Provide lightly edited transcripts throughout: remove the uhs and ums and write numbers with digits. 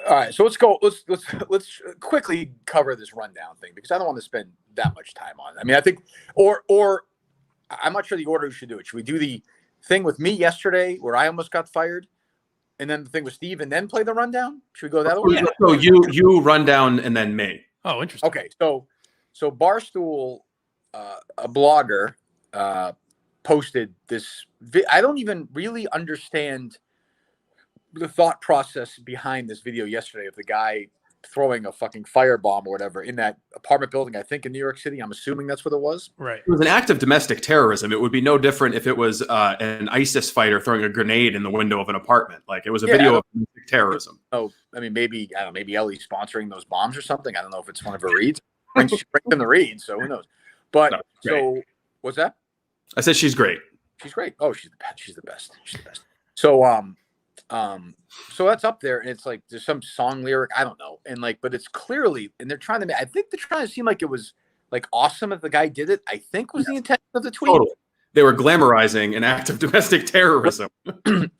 All right, so let's go. Let's quickly cover this rundown thing because I don't want to spend that much time on it. I mean, I think, or I'm not sure the order we should do it. Should we do the thing with me yesterday where I almost got fired, and then the thing with Steve, and then play the rundown? Should we go that way? Yeah. So you run down and then me. Oh, interesting. Okay, so Barstool, a blogger, posted this. I don't even really understand the thought process behind this video yesterday of the guy throwing a fucking firebomb or whatever in that apartment building, I think in New York City. I'm assuming that's what it was. Right. It was an act of domestic terrorism. It would be no different if it was an ISIS fighter throwing a grenade in the window of an apartment. Like it was a video of domestic terrorism. Oh, I mean, maybe Ellie's sponsoring those bombs or something. I don't know if it's one of her reads. She brings in the reads, so who knows? But No, so what's that? I said she's great. She's great. Oh, she's the best. She's the best. She's the best. So that's up there, and it's like there's some song lyric, I don't know, and like, but it's clearly, and they're trying to, I think they're trying to seem like it was like awesome if the guy did it. I think was the intention of the tweet. Totally. They were glamorizing an act of domestic terrorism.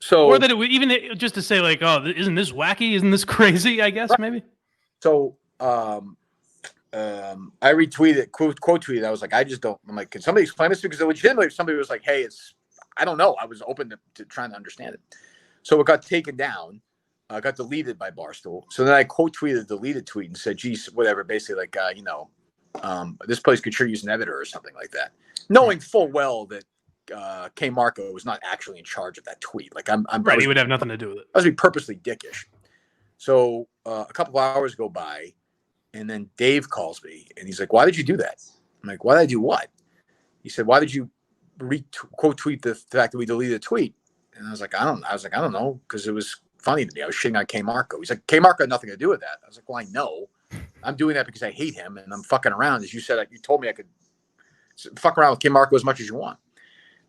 So, or that it would even just to say like, oh, isn't this wacky? Isn't this crazy? I guess maybe. So, I retweeted, quote tweeted. I was like, I just don't. I'm like, can somebody explain this? Because legitimately, if somebody was like, hey, I don't know. I was open to trying to understand it. So it got taken down, got deleted by Barstool. So then I quote tweeted the deleted tweet and said, geez, whatever, basically like, this place could sure use an editor or something like that. Knowing full well that KMarko was not actually in charge of that tweet. Like I'm right, he would have nothing to do with it. I was being purposely dickish. So a couple of hours go by, and then Dave calls me, and he's like, why did you do that? I'm like, why did I do what? He said, why did you quote tweet the fact that we deleted a tweet? And I was like, I don't know, because it was funny to me. I was shitting on KMarko. He's like, KMarko had nothing to do with that. I was like, well, I know. I'm doing that because I hate him, and I'm fucking around. As you said, you told me I could fuck around with KMarko as much as you want.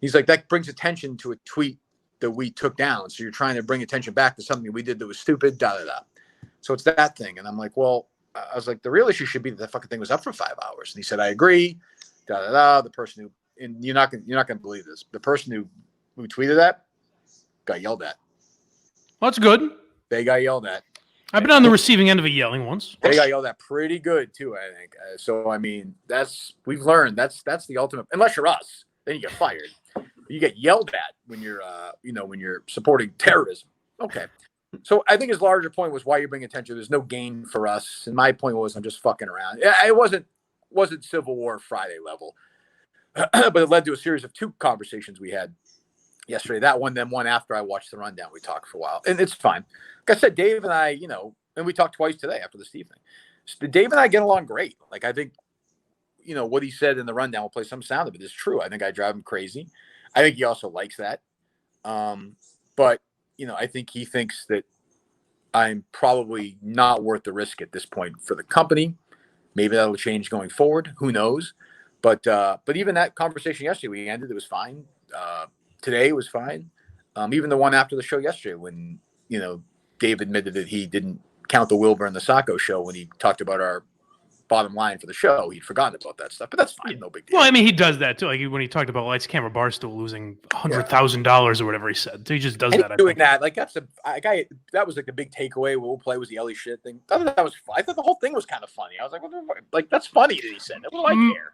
He's like, that brings attention to a tweet that we took down. So you're trying to bring attention back to something we did that was stupid, da-da-da. So it's that thing. And I'm like, well, I was like, the real issue should be that the fucking thing was up for 5 hours. And he said, I agree, da-da-da. The person who, and you're not gonna believe this, the person who tweeted that got yelled at. Well, that's good. They got yelled at. I've been on the receiving end of a yelling once. They got yelled at pretty good too, I think. So I mean, we've learned that's the ultimate. Unless you're us, then you get fired. You get yelled at when you're when you're supporting terrorism. Okay. So I think his larger point was why you bring attention. There's no gain for us. And my point was I'm just fucking around. It wasn't Civil War Friday level, but it led to a series of 2 conversations we had yesterday. That one, then one after I watched the rundown. We talked for a while, and it's fine. Like I said, Dave and I, and we talked twice today after the Steve thing. So Dave and I get along great. Like I think, what he said in the rundown, we'll play some sound of it, is true. I think I drive him crazy. I think he also likes that. But I think he thinks that I'm probably not worth the risk at this point for the company. Maybe that'll change going forward. Who knows? But even that conversation yesterday, we ended. It was fine. Today was fine. Even the one after the show yesterday, when Dave admitted that he didn't count the Wilbur and the Sacco show when he talked about our bottom line for the show. He'd forgotten about that stuff, but that's fine. No big deal. Well, I mean, he does that too. Like when he talked about Lights Camera Barstool losing $100,000 or whatever he said. So he just does that. Doing that, like that was like the big takeaway. We'll play was the Ellie shit thing. I thought that was fun. I thought the whole thing was kind of funny. I was like, what the fuck? Like that's funny that he said that. What do I care?